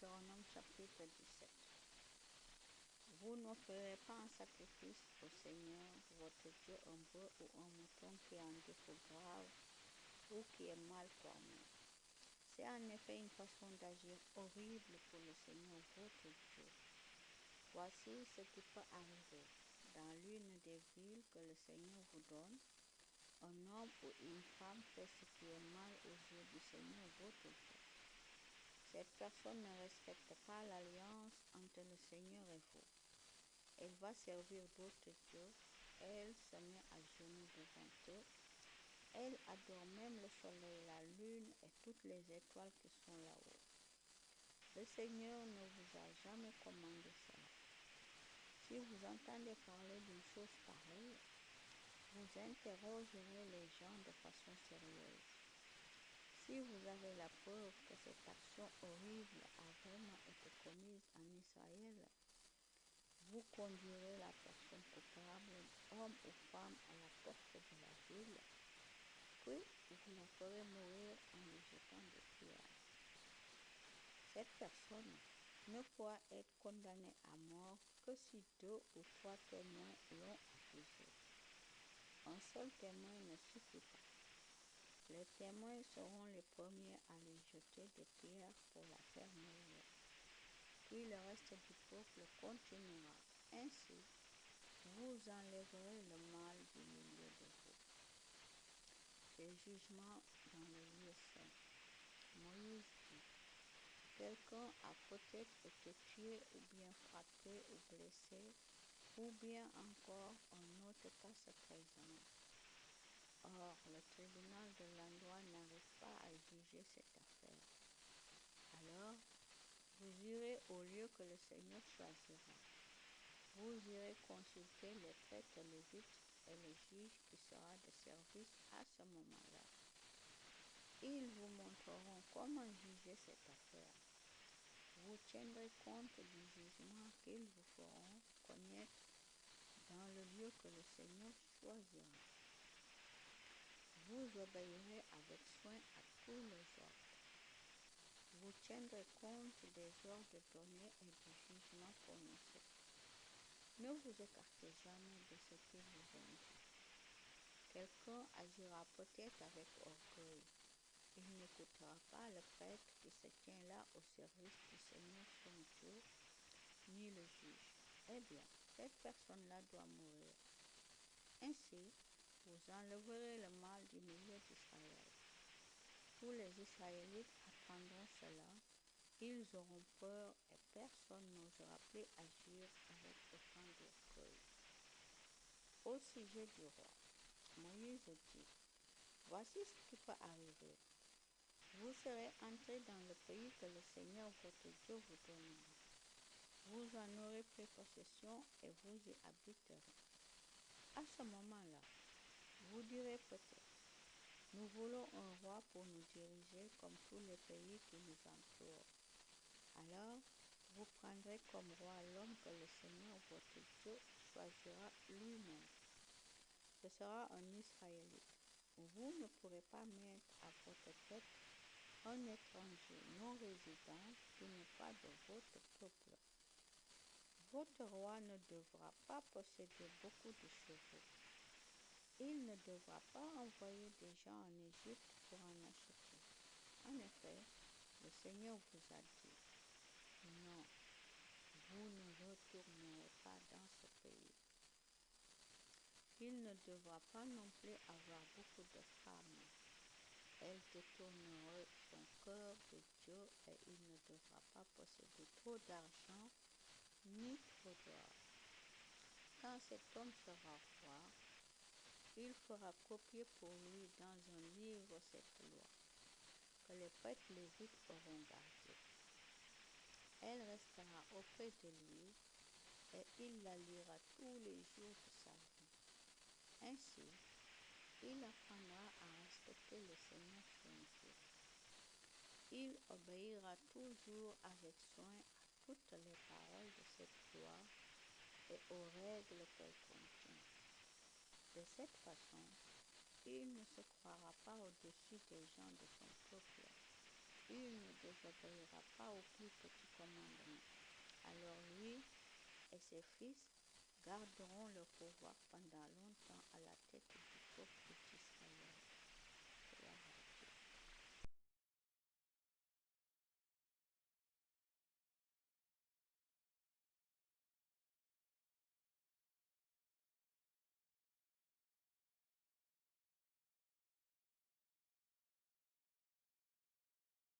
Deutéronome chapitre 17. Vous n'offrirez pas un sacrifice au Seigneur votre Dieu un bœuf ou un mouton qui a un défaut grave ou qui est mal formé. C'est en effet une façon d'agir horrible pour le Seigneur votre Dieu. Voici ce qui peut arriver dans l'une des villes que le Seigneur vous donne. Un homme ou une femme fait ce qui est mal aux yeux du Seigneur votre Dieu. Cette personne ne respecte pas l'alliance entre le Seigneur et vous. Elle va servir d'autres dieux. Elle se met à genoux devant eux. Elle adore même le soleil, la lune et toutes les étoiles qui sont là-haut. Le Seigneur ne vous a jamais commandé cela. Si vous entendez parler d'une chose pareille, vous interrogerez les gens de façon sérieuse. Si vous avez la preuve que cette action horrible a vraiment été commise en Israël, vous conduirez la personne coupable, homme ou femme, à la porte de la ville, puis vous la ferez mourir en lui jetant des pierres. Cette personne ne pourra être condamnée à mort que si 2 ou 3 témoins l'ont accusé. Un seul témoin ne suffit pas. Les témoins seront les premiers à lui jeter des pierres pour la faire mourir. Puis le reste du peuple continuera. Ainsi, vous enlèverez le mal du milieu de vous. Les jugements dans le lieu saint. Moïse dit, quelqu'un a peut-être été tué ou bien frappé ou blessé, ou bien encore un autre cas se présente. Or, le tribunal de l'endroit n'arrive pas à juger cette affaire. Alors, vous irez au lieu que le Seigneur choisira. Vous irez consulter les prêtres lévites et le juge qui sera de service à ce moment-là. Ils vous montreront comment juger cette affaire. Vous tiendrez compte du jugement qu'ils vous feront connaître dans le lieu que le Seigneur choisira. Vous obéirez avec soin à tous les ordres. Vous tiendrez compte des ordres donnés et du jugement prononcé. Ne vous écartez jamais de ce qu'ils vous ont dit. Quelqu'un agira peut-être avec orgueil. Il n'écoutera pas le prêtre qui se tient là au service du Seigneur son Dieu, ni le juge. Eh bien, cette personne-là doit mourir. Ainsi, vous enlèverez le mal du milieu d'Israël. Tous les Israélites apprendront cela. Ils auront peur et personne n'osera plus agir avec autant d'orgueil. Au sujet du roi, Moïse dit, voici ce qui peut arriver. Vous serez entrés dans le pays que le Seigneur votre Dieu vous donnera. Vous en aurez pris possession et vous y habiterez. À ce moment-là, vous direz peut-être, nous voulons un roi pour nous diriger comme tous les pays qui nous entourent. Alors, vous prendrez comme roi l'homme que le Seigneur votre Dieu choisira lui-même. Ce sera un Israélite. Vous ne pourrez pas mettre à votre tête un étranger non résident qui n'est pas de votre peuple. Votre roi ne devra pas posséder beaucoup de chevaux. Il ne devra pas envoyer des gens en Égypte pour en acheter. En effet, le Seigneur vous a dit, non, vous ne retournerez pas dans ce pays. Il ne devra pas non plus avoir beaucoup de femmes. Elle détournera son cœur de Dieu et il ne devra pas posséder trop d'argent ni trop d'or. Quand cet homme sera roi, il fera copier pour lui dans un livre cette loi, que les prêtres lévites auront gardée. Elle restera auprès de lui et il la lira tous les jours de sa vie. Ainsi, il apprendra à respecter le Seigneur son Dieu. Il obéira toujours avec soin à toutes les paroles de cette loi et aux règles qu'elle contient. De cette façon, il ne se croira pas au-dessus des gens de son peuple. Il ne désobéira pas au plus petit commandement. Alors lui et ses fils garderont le pouvoir pendant longtemps à la tête du peuple d'Israël.